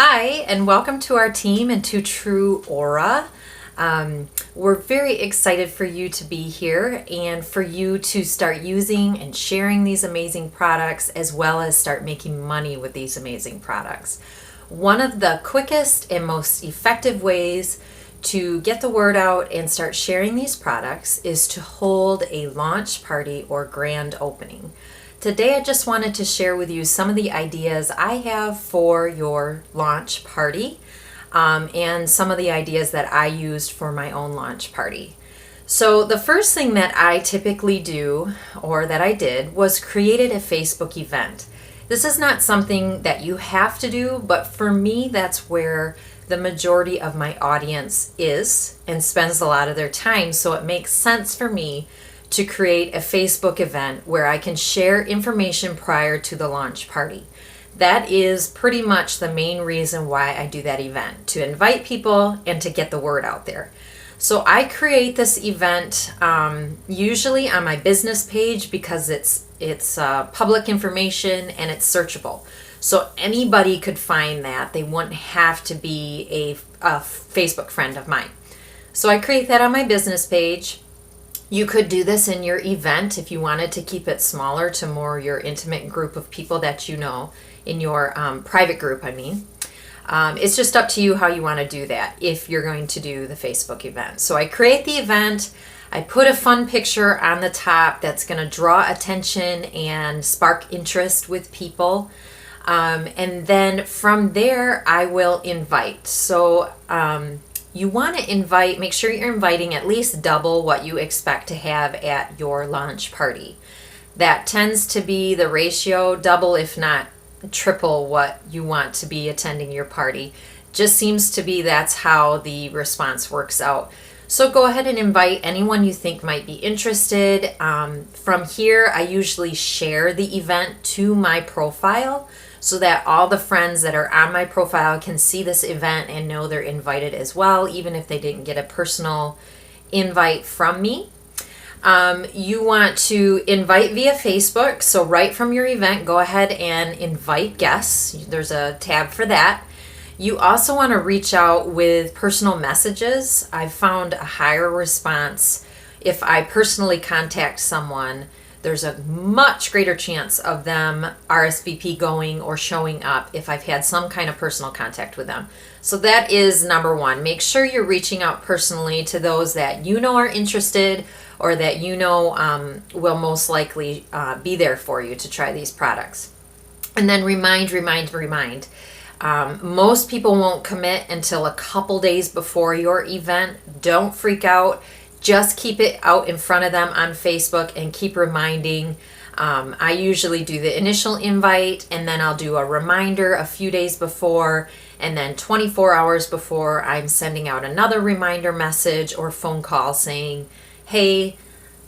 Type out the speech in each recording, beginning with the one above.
Hi, and welcome to our team and to True Aura. We're very excited for you to be here and for you to start using and sharing these amazing products as well as start making money with these amazing products. One of the quickest and most effective ways to get the word out and start sharing these products is to hold a launch party or grand opening. Today I just wanted to share with you some of the ideas I have for your launch party and some of the ideas that I used for my own launch party. So the first thing that I typically do, or that I did, was created a Facebook event. This is not something that you have to do, but for me that's where the majority of my audience is and spends a lot of their time, so it makes sense for me to create a Facebook event where I can share information prior to the launch party. That is pretty much the main reason why I do that event, to invite people and to get the word out there. So I create this event usually on my business page because it's public information and it's searchable. So anybody could find that. They wouldn't have to be a Facebook friend of mine. So I create that on my business page. You could do this in your event if you wanted to keep it smaller to more your intimate group of people that you know, in your private group, I mean. It's just up to you how you want to do that if you're going to do the Facebook event. So I create the event, I put a fun picture on the top that's going to draw attention and spark interest with people. And then from there, I will invite. So you want to make sure you're inviting at least double what you expect to have at your launch party. That tends to be the ratio, double if not triple what you want to be attending your party. Just seems to be that's how the response works out. So go ahead and invite anyone you think might be interested. From here, I usually share the event to my profile so that all the friends that are on my profile can see this event and know they're invited as well, even if they didn't get a personal invite from me. You want to invite via Facebook. So right from your event, go ahead and invite guests. There's a tab for that. You also want to reach out with personal messages. I've found a higher response if I personally contact someone. There's a much greater chance of them RSVP going or showing up if I've had some kind of personal contact with them. So that is number one. Make sure you're reaching out personally to those that you know are interested or that you know will most likely be there for you to try these products. And then remind. Most people won't commit until a couple days before your event. Don't freak out. Just keep it out in front of them on Facebook and keep reminding. I usually do the initial invite and then I'll do a reminder a few days before, and then 24 hours before I'm sending out another reminder message or phone call saying, hey,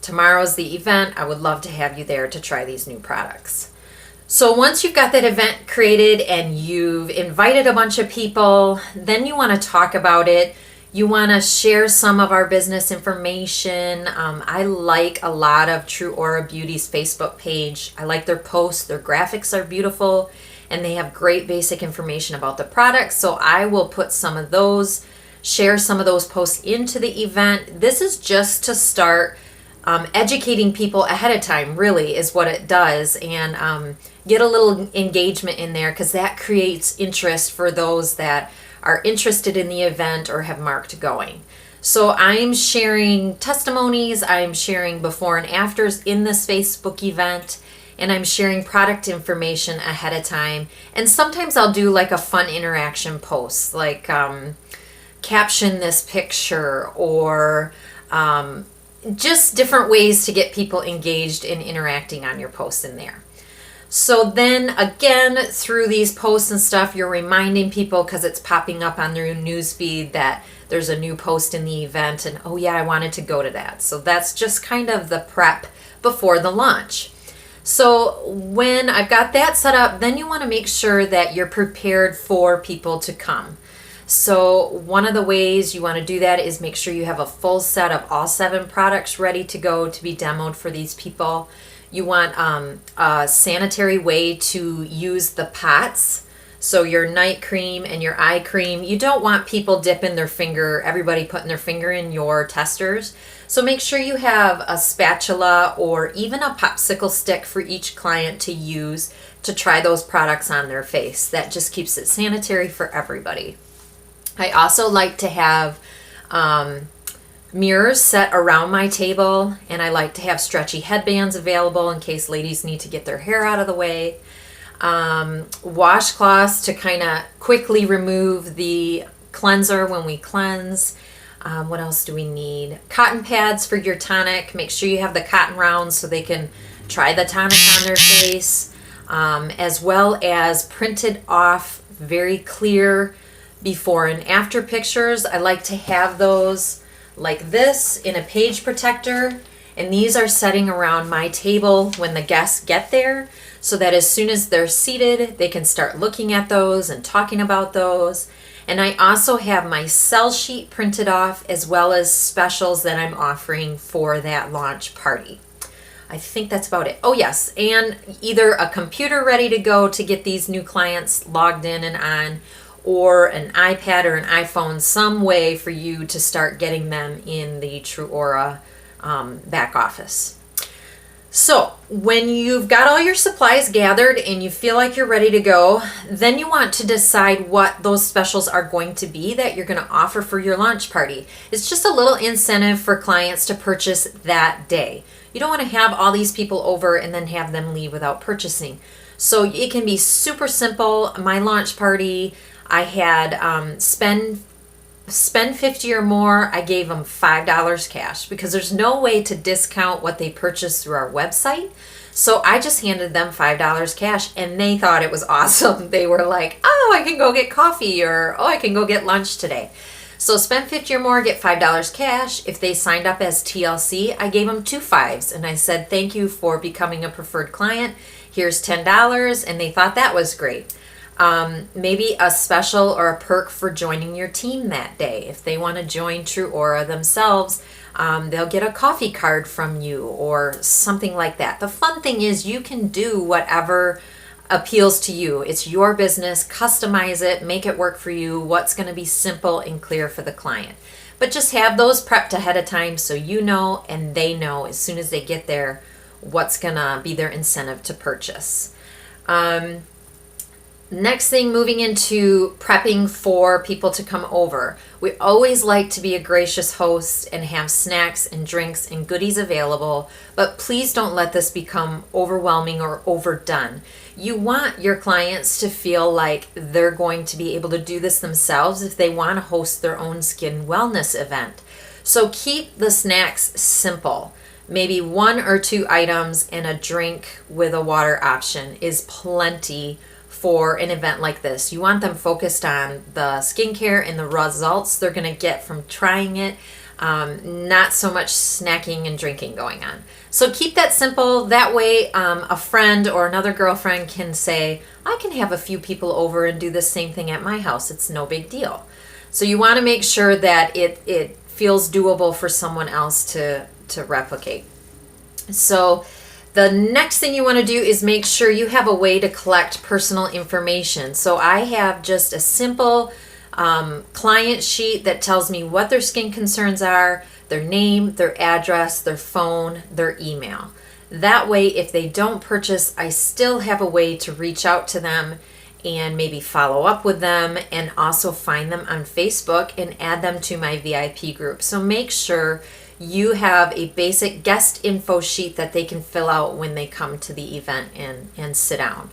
tomorrow's the event. I would love to have you there to try these new products. So once you've got that event created and you've invited a bunch of people, then you want to talk about it. You want to share some of our business information. I like a lot of True Aura Beauty's Facebook page. I like their posts. Their graphics are beautiful and they have great basic information about the products. So I will put share some of those posts into the event. This is just to start educating people ahead of time, really, is what it does. And get a little engagement in there because that creates interest for those that are interested in the event or have marked going. So I'm sharing testimonies, I'm sharing before and afters in this Facebook event, and I'm sharing product information ahead of time. And sometimes I'll do like a fun interaction post, like caption this picture or just different ways to get people engaged in interacting on your post in there. So then again, through these posts and stuff, you're reminding people because it's popping up on their newsfeed that there's a new post in the event and, oh yeah, I wanted to go to that. So that's just kind of the prep before the launch. So when I've got that set up, then you want to make sure that you're prepared for people to come. So one of the ways you want to do that is make sure you have a full set of all 7 products ready to go to be demoed for these people. You want a sanitary way to use the pots. So your night cream and your eye cream, you don't want people dipping their finger, everybody putting their finger in your testers. So make sure you have a spatula or even a popsicle stick for each client to use to try those products on their face. That just keeps it sanitary for everybody. I also like to have mirrors set around my table, and I like to have stretchy headbands available in case ladies need to get their hair out of the way. Washcloths to kind of quickly remove the cleanser when we cleanse. What else do we need? Cotton pads for your tonic. Make sure you have the cotton rounds so they can try the tonic on their face, as well as printed off very clear before and after pictures. I like to have those like this in a page protector, and these are setting around my table when the guests get there, so that as soon as they're seated, they can start looking at those and talking about those. And I also have my sell sheet printed off, as well as specials that I'm offering for that launch party. I think that's about it. Oh yes, and either a computer ready to go to get these new clients logged in and on, or an iPad or an iPhone, some way for you to start getting them in the True Aura back office. So when you've got all your supplies gathered and you feel like you're ready to go, then you want to decide what those specials are going to be that you're going to offer for your launch party. It's just a little incentive for clients to purchase that day. You don't want to have all these people over and then have them leave without purchasing. So it can be super simple. My launch party, I had spend 50 or more. I gave them $5 cash because there's no way to discount what they purchased through our website. So I just handed them $5 cash, and they thought it was awesome. They were like, oh, I can go get coffee, or oh, I can go get lunch today. So spend 50 or more, get $5 cash. If they signed up as TLC, I gave them 2 5s, and I said, thank you for becoming a preferred client. Here's $10, and they thought that was great. Maybe a special or a perk for joining your team that day. If they want to join True Aura themselves, they'll get a coffee card from you or something like that. The fun thing is you can do whatever appeals to you. It's your business. Customize it, make it work for you, what's going to be simple and clear for the client. But just have those prepped ahead of time so you know and they know as soon as they get there what's going to be their incentive to purchase. Next thing, moving into prepping for people to come over. We always like to be a gracious host and have snacks and drinks and goodies available, but please don't let this become overwhelming or overdone. You want your clients to feel like they're going to be able to do this themselves if they want to host their own skin wellness event. So keep the snacks simple. Maybe 1 or 2 items and a drink with a water option is plenty for an event like this. You want them focused on the skincare and the results they're going to get from trying it, not so much snacking and drinking going on. So keep that simple. That way a friend or another girlfriend can say, I can have a few people over and do the same thing at my house. It's no big deal. So you want to make sure that it feels doable for someone else to replicate. So the next thing you want to do is make sure you have a way to collect personal information. So I have just a simple client sheet that tells me what their skin concerns are, their name, their address, their phone, their email. That way, if they don't purchase, I still have a way to reach out to them and maybe follow up with them, and also find them on Facebook and add them to my VIP group. So make sure you have a basic guest info sheet that they can fill out when they come to the event and sit down.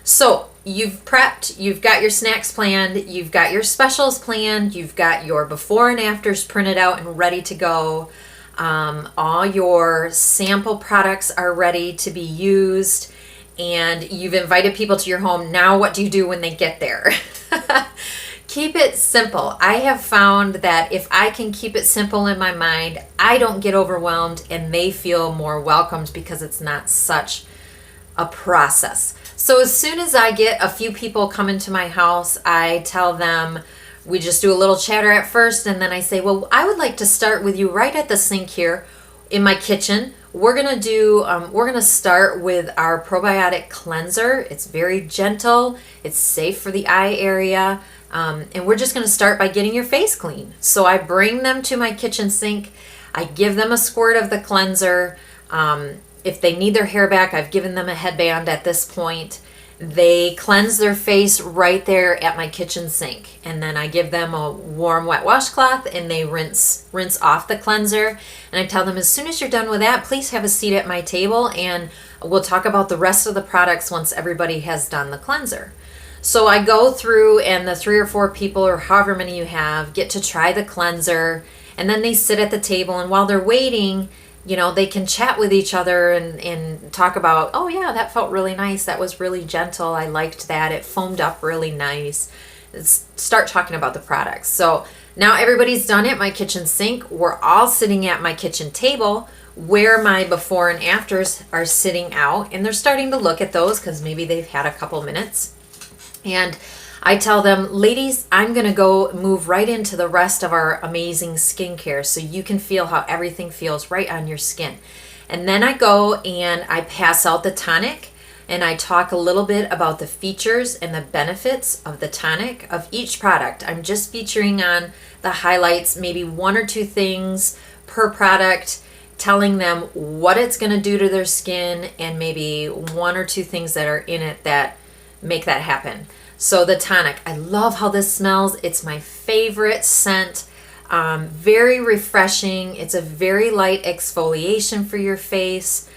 So you've prepped, you've got your snacks planned, you've got your specials planned, you've got your before and afters printed out and ready to go. All your sample products are ready to be used, and you've invited people to your home. Now what do you do when they get there? Keep it simple. I have found that if I can keep it simple in my mind, I don't get overwhelmed and they feel more welcomed because it's not such a process. So as soon as I get a few people come into my house, I tell them, we just do a little chatter at first, and then I say, well, I would like to start with you right at the sink here in my kitchen. we're gonna start with our probiotic cleanser. It's very gentle, it's safe for the eye area, and we're just gonna start by getting your face clean. So I bring them to my kitchen sink, I give them a squirt of the cleanser. If they need their hair back, I've given them a headband at this point. They cleanse their face right there at my kitchen sink, and then I give them a warm wet washcloth and they rinse off the cleanser. And I tell them, as soon as you're done with that, please have a seat at my table and we'll talk about the rest of the products once everybody has done the cleanser. So I go through, and the 3 or 4 people, or however many you have, get to try the cleanser, and then they sit at the table, and while they're waiting, they can chat with each other and talk about, oh yeah, that felt really nice. That was really gentle. I liked that. It foamed up really nice. Start talking about the products. So now everybody's done at my kitchen sink. We're all sitting at my kitchen table where my before and afters are sitting out, and they're starting to look at those because maybe they've had a couple minutes. And I tell them, ladies, I'm going to go move right into the rest of our amazing skincare so you can feel how everything feels right on your skin. And then I go and I pass out the tonic, and I talk a little bit about the features and the benefits of the tonic of each product. I'm just featuring on the highlights, maybe 1 or 2 things per product, telling them what it's going to do to their skin and maybe 1 or 2 things that are in it that make that happen. So the tonic, I love how this smells. It's my favorite scent. Very refreshing. It's a very light exfoliation for your face.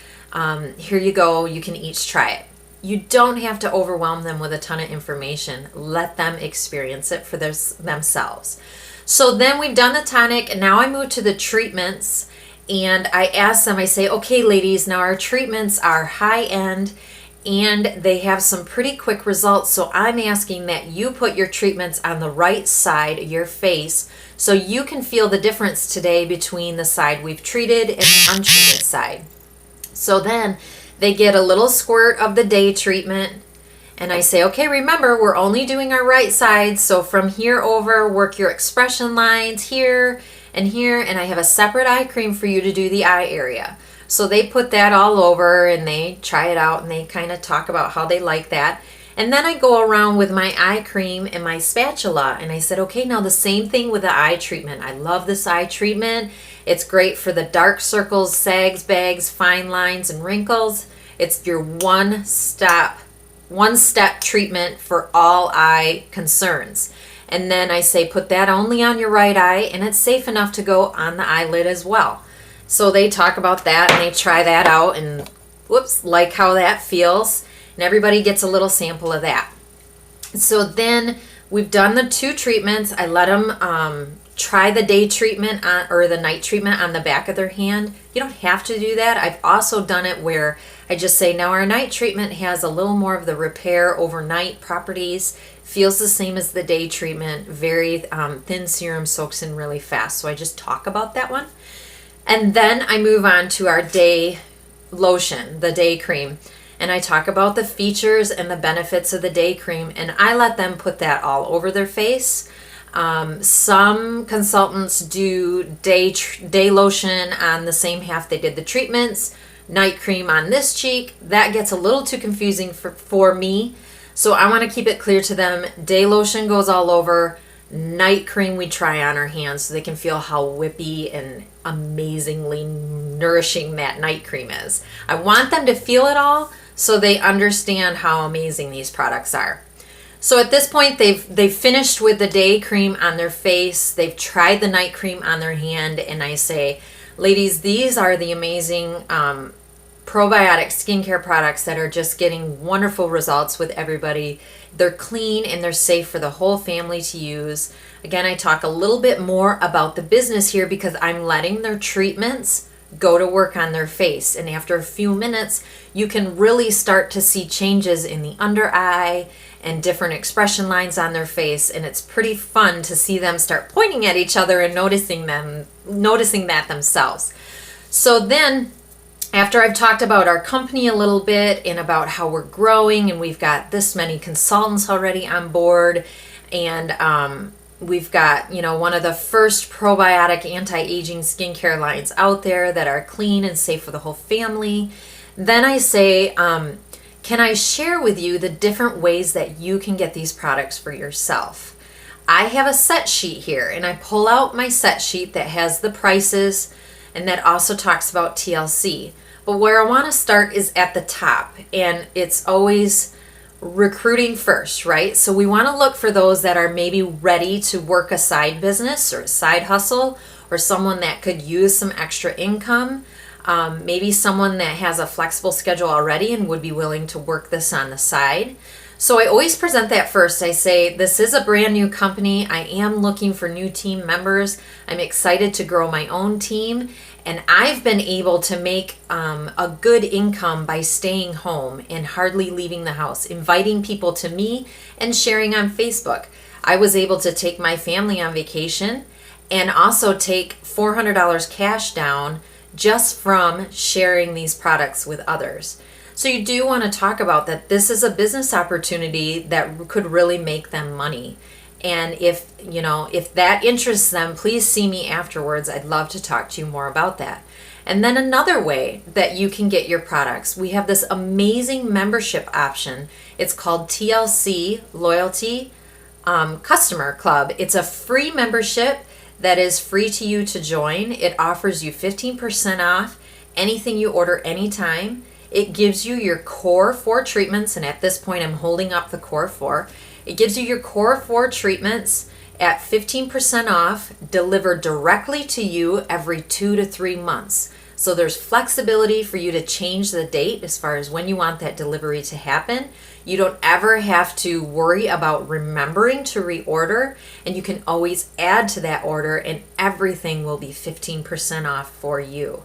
Here you go. You can each try it. You don't have to overwhelm them with a ton of information. Let them experience it for themselves. So then we've done the tonic, and now I move to the treatments, and I ask them, I say, okay, ladies, now our treatments are high end, and they have some pretty quick results. So I'm asking that you put your treatments on the right side of your face so you can feel the difference today between the side we've treated and the untreated side. So then they get a little squirt of the day treatment, and I say, okay, remember, we're only doing our right side. So from here over, work your expression lines here and here, and I have a separate eye cream for you to do the eye area. So they put that all over and they try it out and they kind of talk about how they like that. And then I go around with my eye cream and my spatula, and I said, okay, now the same thing with the eye treatment. I love this eye treatment. It's great for the dark circles, sags, bags, fine lines, and wrinkles. It's your one-step treatment for all eye concerns. And then I say, put that only on your right eye, and it's safe enough to go on the eyelid as well. So they talk about that and they try that out and like how that feels. And everybody gets a little sample of that. So then we've done the 2 treatments. I let them try the day treatment or the night treatment on the back of their hand. You don't have to do that. I've also done it where I just say, now our night treatment has a little more of the repair overnight properties. Feels the same as the day treatment. Very thin serum, soaks in really fast. So I just talk about that one. And then I move on to our day lotion, the day cream. And I talk about the features and the benefits of the day cream. And I let them put that all over their face. Some consultants do day lotion on the same half they did the treatments. Night cream on this cheek. That gets a little too confusing for me. So I want to keep it clear to them. Day lotion goes all over. Night cream we try on our hands so they can feel how whippy and amazingly nourishing that night cream is. I want them to feel it all so they understand how amazing these products are. So at this point, they've finished with the day cream on their face. They've tried the night cream on their hand, and I say, ladies, these are the amazing probiotic skincare products that are just getting wonderful results with everybody. They're clean and they're safe for the whole family to use. Again, I talk a little bit more about the business here because I'm letting their treatments go to work on their face. And after a few minutes, you can really start to see changes in the under eye and different expression lines on their face. And it's pretty fun to see them start pointing at each other and noticing that themselves. So then, after I've talked about our company a little bit and about how we're growing and we've got this many consultants already on board, and We've got, one of the first probiotic anti-aging skincare lines out there that are clean and safe for the whole family. Then I say, can I share with you the different ways that you can get these products for yourself? I have a set sheet here, and I pull out my set sheet that has the prices and that also talks about TLC. But where I want to start is at the top, and it's always recruiting first, right? So we want to look for those that are maybe ready to work a side business or a side hustle, or someone that could use some extra income. Maybe someone that has a flexible schedule already and would be willing to work this on the side. So I always present that first. I say, this is a brand new company. I am looking for new team members. I'm excited to grow my own team. And I've been able to make a good income by staying home and hardly leaving the house, inviting people to me and sharing on Facebook. I was able to take my family on vacation and also take $400 cash down just from sharing these products with others. So you do want to talk about that this is a business opportunity that could really make them money. And if that interests them, please see me afterwards. I'd love to talk to you more about that. And then another way that you can get your products, we have this amazing membership option. It's called TLC Loyalty Customer Club. It's a free membership that is free to you to join. It offers you 15% off anything you order anytime. It gives you your core 4 treatments, and at this point I'm holding up the core 4. It gives you your core 4 treatments at 15% off, delivered directly to you every 2 to 3 months. So there's flexibility for you to change the date as far as when you want that delivery to happen. You don't ever have to worry about remembering to reorder, and you can always add to that order and everything will be 15% off for you.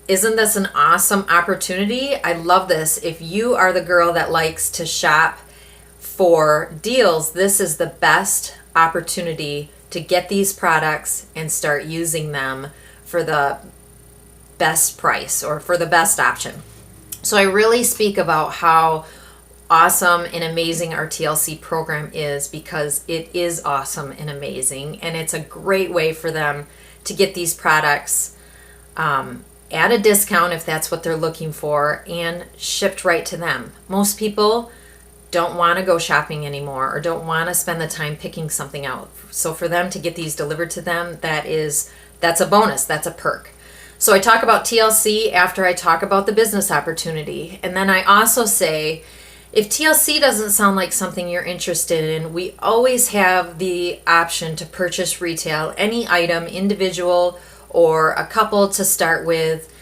Isn't this an awesome opportunity? I love this. If you are the girl that likes to shop for deals, this is the best opportunity to get these products and start using them for the best price or for the best option. So I really speak about how awesome and amazing our TLC program is, because it is awesome and amazing, and it's a great way for them to get these products at a discount if that's what they're looking for, and shipped right to them. Most people don't want to go shopping anymore or don't want to spend the time picking something out. So for them to get these delivered to them, that's a bonus, that's a perk. So I talk about TLC after I talk about the business opportunity. And then I also say, if TLC doesn't sound like something you're interested in, we always have the option to purchase retail, any item, individual or a couple to start with.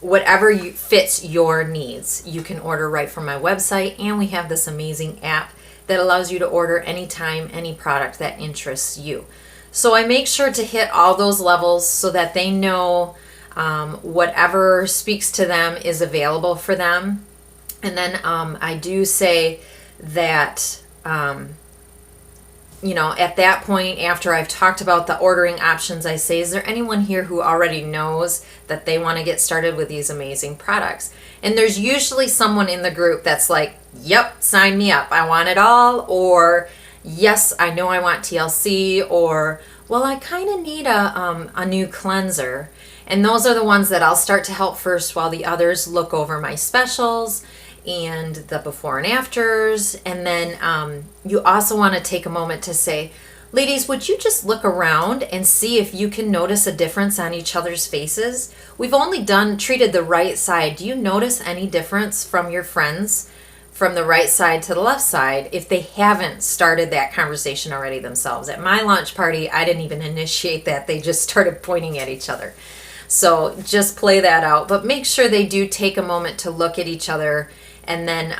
Whatever fits your needs, you can order right from my website, and we have this amazing app that allows you to order anytime, any product that interests you. So I make sure to hit all those levels so that they know whatever speaks to them is available for them. And then I do say that at that point, after I've talked about the ordering options, I say, is there anyone here who already knows that they want to get started with these amazing products? And there's usually someone in the group that's like, yep, sign me up. I want it all. Or, yes, I know I want TLC. Or, well, I kind of need a new cleanser. And those are the ones that I'll start to help first while the others look over my specials and the before and afters. And then you also want to take a moment to say, ladies, would you just look around and see if you can notice a difference on each other's faces? We've only treated the right side. Do you notice any difference from your friends from the right side to the left side if they haven't started that conversation already themselves? At my launch party, I didn't even initiate that. They just started pointing at each other. So just play that out, but make sure they do take a moment to look at each other. And then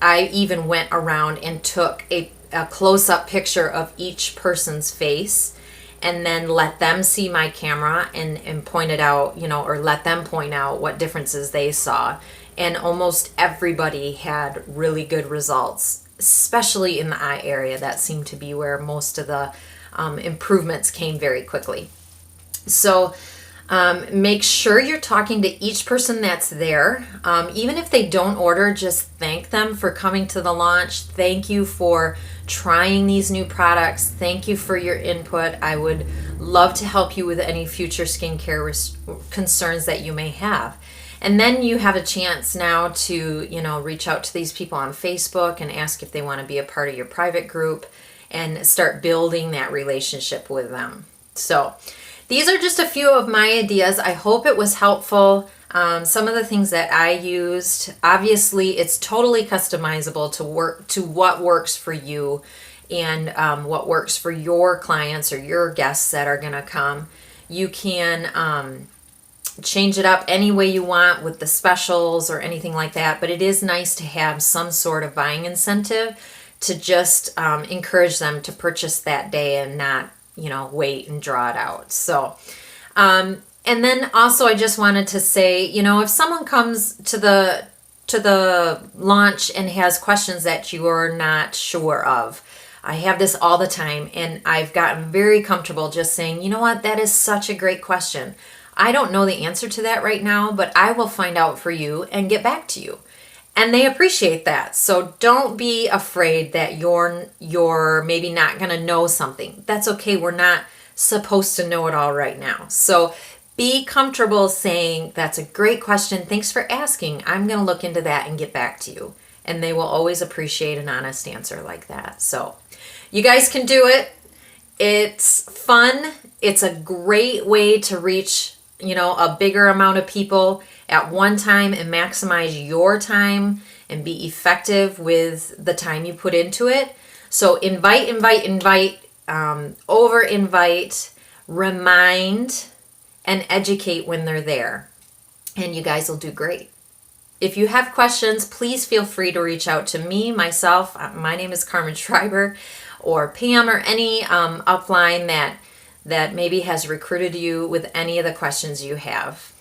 I even went around and took a close-up picture of each person's face, and then let them see my camera and point it out, or let them point out what differences they saw. And almost everybody had really good results, especially in the eye area. That seemed to be where most of the improvements came very quickly. So make sure you're talking to each person that's there. Even if they don't order, just thank them for coming to the launch. Thank you for trying these new products. Thank you for your input. I would love to help you with any future skincare concerns that you may have. And then you have a chance now to, reach out to these people on Facebook and ask if they want to be a part of your private group and start building that relationship with them. So these are just a few of my ideas. I hope it was helpful. Some of the things that I used, obviously it's totally customizable to what works for you and what works for your clients or your guests that are going to come. You can change it up any way you want with the specials or anything like that, but it is nice to have some sort of buying incentive to just encourage them to purchase that day and not, wait and draw it out. So, and then also I just wanted to say, if someone comes to the launch and has questions that you are not sure of, I have this all the time, and I've gotten very comfortable just saying, you know what, that is such a great question. I don't know the answer to that right now, but I will find out for you and get back to you. And they appreciate that. So don't be afraid that you're maybe not going to know something. That's okay. We're not supposed to know it all right now. So be comfortable saying, that's a great question. Thanks for asking. I'm going to look into that and get back to you. And they will always appreciate an honest answer like that. So you guys can do it. It's fun. It's a great way to reach a bigger amount of people at one time and maximize your time and be effective with the time you put into it. So invite, over invite, remind, and educate when they're there. And you guys will do great. If you have questions, please feel free to reach out to me, myself. My name is Carmen Schreiber, or Pam, or any upline that maybe has recruited you with any of the questions you have.